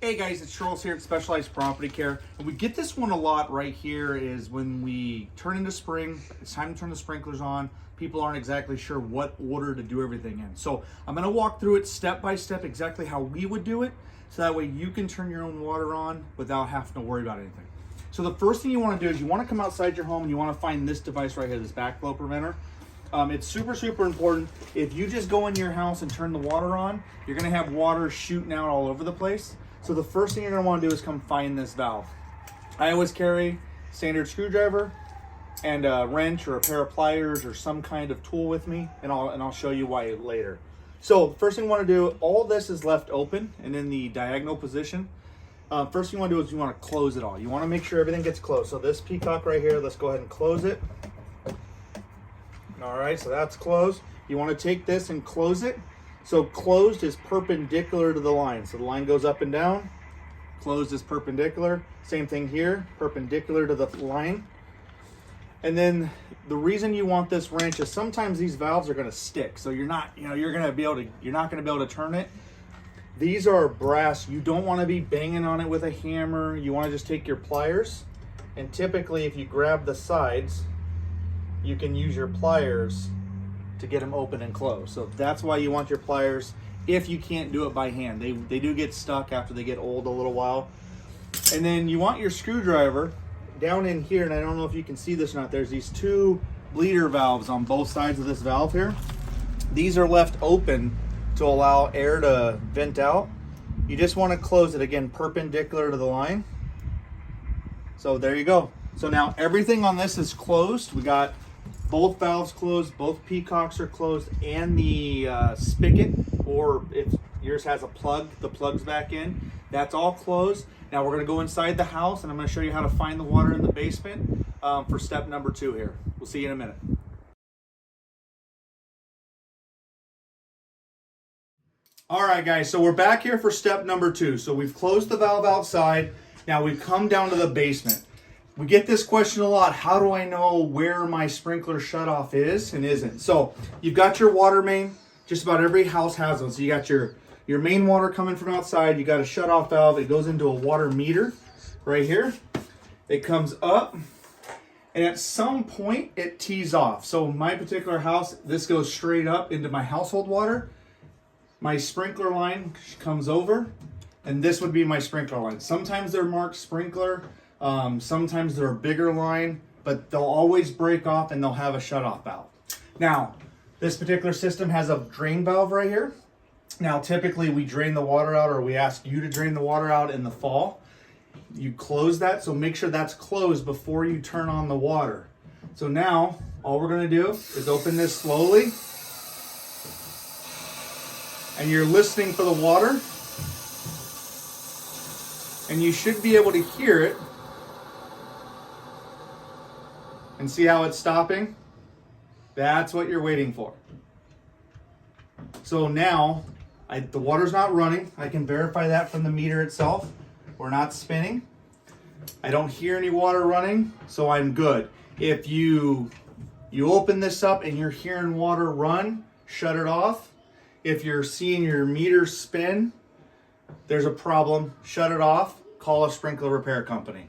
Hey guys, it's Charles here at Specialized Property Care, and we get this one a lot right here is when we turn into spring, it's time to turn the sprinklers on, people aren't exactly sure what order to do everything in. So I'm gonna walk through it step by step exactly how we would do it, so that way you can turn your own water on without having to worry about anything. So the first thing you wanna do is you wanna come outside your home and you wanna find this device right here, this backflow preventer. It's super important. If you just go in your house and turn the water on, you're gonna have water shooting out all over the place. So the first thing you're gonna wanna do is come find this valve. I always carry standard screwdriver and a wrench or a pair of pliers or some kind of tool with me, and I'll show you why later. So first thing you wanna do, all this is left open and in the diagonal position. First thing you wanna do is you wanna close it all. You wanna make sure everything gets closed. So this peacock right here, let's go ahead and close it. All right, so that's closed. You want to take this and close it. So closed is perpendicular to the line. So the line goes up and down. Closed is perpendicular. Same thing here, perpendicular to the line. And then the reason you want this wrench is sometimes these valves are going to stick. So you're not going to be able to turn it. These are brass. You don't want to be banging on it with a hammer. You want to just take your pliers, and typically if you grab the sides, you can use your pliers to get them open and closed. So that's why you want your pliers if you can't do it by hand. They do get stuck after they get old a little while. And then you want your screwdriver down in here, and I don't know if you can see this or not, there's these two bleeder valves on both sides of this valve here. These are left open to allow air to vent out. You just want to close it, again, perpendicular to the line. So there you go. So now everything on this is closed. We got both valves closed, both peacocks are closed, and the spigot, or if yours has a plug, the plug's back in, that's all closed. Now we're gonna go inside the house and I'm gonna show you how to find the water in the basement for step number 2 here. We'll see you in a minute. All right guys, so we're back here for step number 2. So we've closed the valve outside. Now we've come down to the basement. We get this question a lot. How do I know where my sprinkler shutoff is and isn't? So you've got your water main. Just about every house has one. So you got your main water coming from outside. You got a shutoff valve. It goes into a water meter right here. It comes up, and at some point it tees off. So my particular house, this goes straight up into my household water. My sprinkler line comes over, and this would be my sprinkler line. Sometimes they're marked sprinkler. Sometimes they're a bigger line, but they'll always break off and they'll have a shutoff valve. Now, this particular system has a drain valve right here. Now, typically we drain the water out, or we ask you to drain the water out in the fall. You close that, so make sure that's closed before you turn on the water. So now, all we're gonna do is open this slowly, and you're listening for the water, and you should be able to hear it. And see how it's stopping? That's what you're waiting for. So now, the water's not running. I can verify that from the meter itself. We're not spinning. I don't hear any water running, so I'm good. If you open this up and you're hearing water run, shut it off. If you're seeing your meter spin, there's a problem, shut it off, call a sprinkler repair company.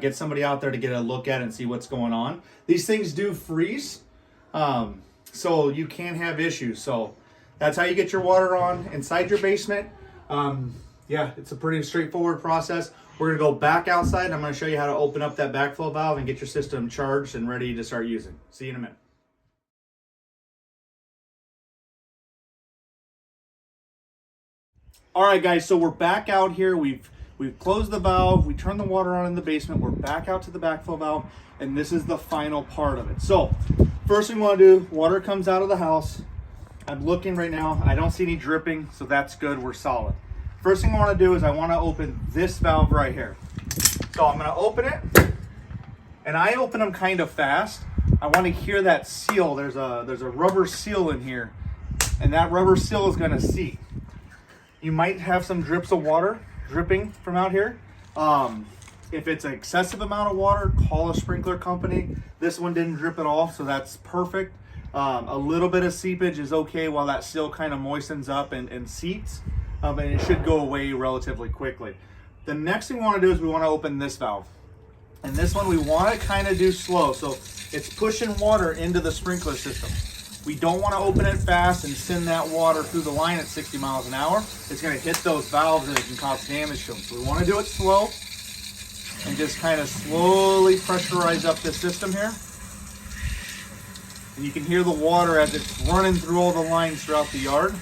Get somebody out there to get a look at it and see what's going on. These things do freeze, so you can have issues. So that's how you get your water on inside your basement. Yeah, it's a pretty straightforward process. We're gonna go back outside. I'm gonna show you how to open up that backflow valve and get your system charged and ready to start using. See you in a minute. All right, guys, so we're back out here. We've closed the valve, we turned the water on in the basement, we're back out to the backflow valve, and this is the final part of it. So, first thing we want to do, water comes out of the house. I'm looking right now, I don't see any dripping, so that's good, we're solid. First thing I want to do is I want to open this valve right here. So I'm going to open it, and I open them kind of fast. I want to hear that seal. There's a rubber seal in here, and that rubber seal is going to seat. You might have some drips of water dripping from out here. If it's an excessive amount of water, call a sprinkler company. This one didn't drip at all, so that's perfect. A little bit of seepage is okay while that seal kind of moistens up and seats, and it should go away relatively quickly. The next thing we want to do is we want to open this valve. And this one we want to kind of do slow. So it's pushing water into the sprinkler system. We don't want to open it fast and send that water through the line at 60 miles an hour. It's going to hit those valves and it can cause damage to them. So we want to do it slow and just kind of slowly pressurize up this system here. And you can hear the water as it's running through all the lines throughout the yard.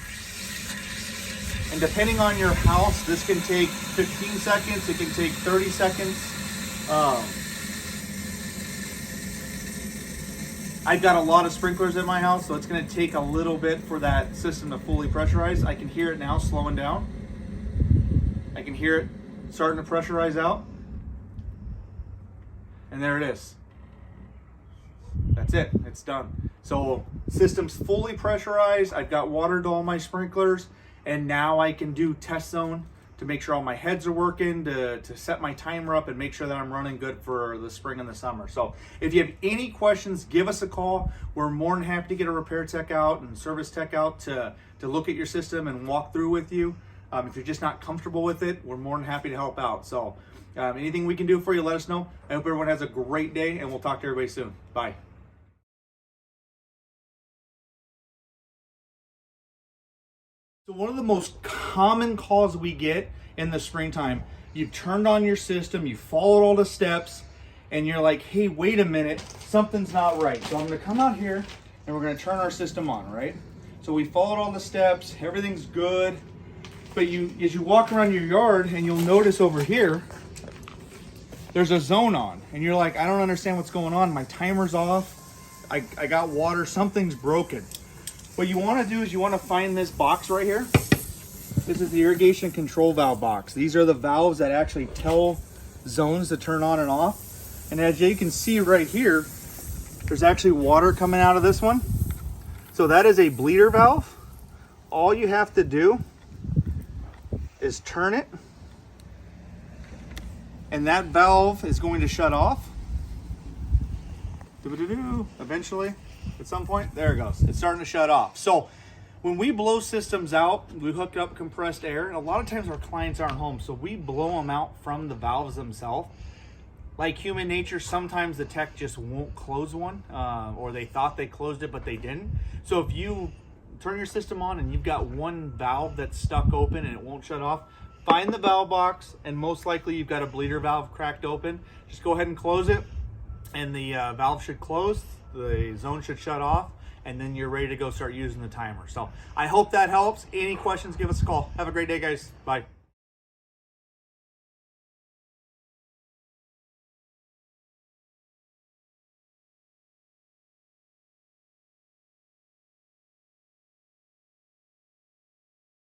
And depending on your house, this can take 15 seconds, it can take 30 seconds. I've got a lot of sprinklers at my house, so it's going to take a little bit for that system to fully pressurize. I can hear it now slowing down. I can hear it starting to pressurize out. And there it is. That's it. It's done. So system's fully pressurized. I've got water to all my sprinklers. And now I can do test zone to make sure all my heads are working, to set my timer up and make sure that I'm running good for the spring and the summer. So if you have any questions, give us a call. We're more than happy to get a repair tech out and service tech out to look at your system and walk through with you. If you're just not comfortable with it, we're more than happy to help out. So anything we can do for you, let us know. I hope everyone has a great day, and we'll talk to everybody soon. Bye. So one of the most common calls we get in the springtime, you've turned on your system, you followed all the steps, and you're like, hey, wait a minute, something's not right. So I'm gonna come out here and we're gonna turn our system on, right? So we followed all the steps, everything's good, but as you walk around your yard and you'll notice over here, there's a zone on, and you're like, I don't understand what's going on. My timer's off, I got water, something's broken. What you want to do is you want to find this box right here. This is the irrigation control valve box. These are the valves that actually tell zones to turn on and off. And as you can see right here, there's actually water coming out of this one. So that is a bleeder valve. All you have to do is turn it, and that valve is going to shut off. Eventually. At some point, there it goes. It's starting to shut off. So when we blow systems out, we hook up compressed air, and a lot of times our clients aren't home, so we blow them out from the valves themselves. Like human nature, sometimes the tech just won't close one, or they thought they closed it, but they didn't. So if you turn your system on and you've got one valve that's stuck open and it won't shut off, find the valve box, and most likely you've got a bleeder valve cracked open. Just go ahead and close it, and the valve should close. The zone should shut off, and then you're ready to go start using the timer. So I hope that helps. Any questions, give us a call. Have a great day, guys. Bye.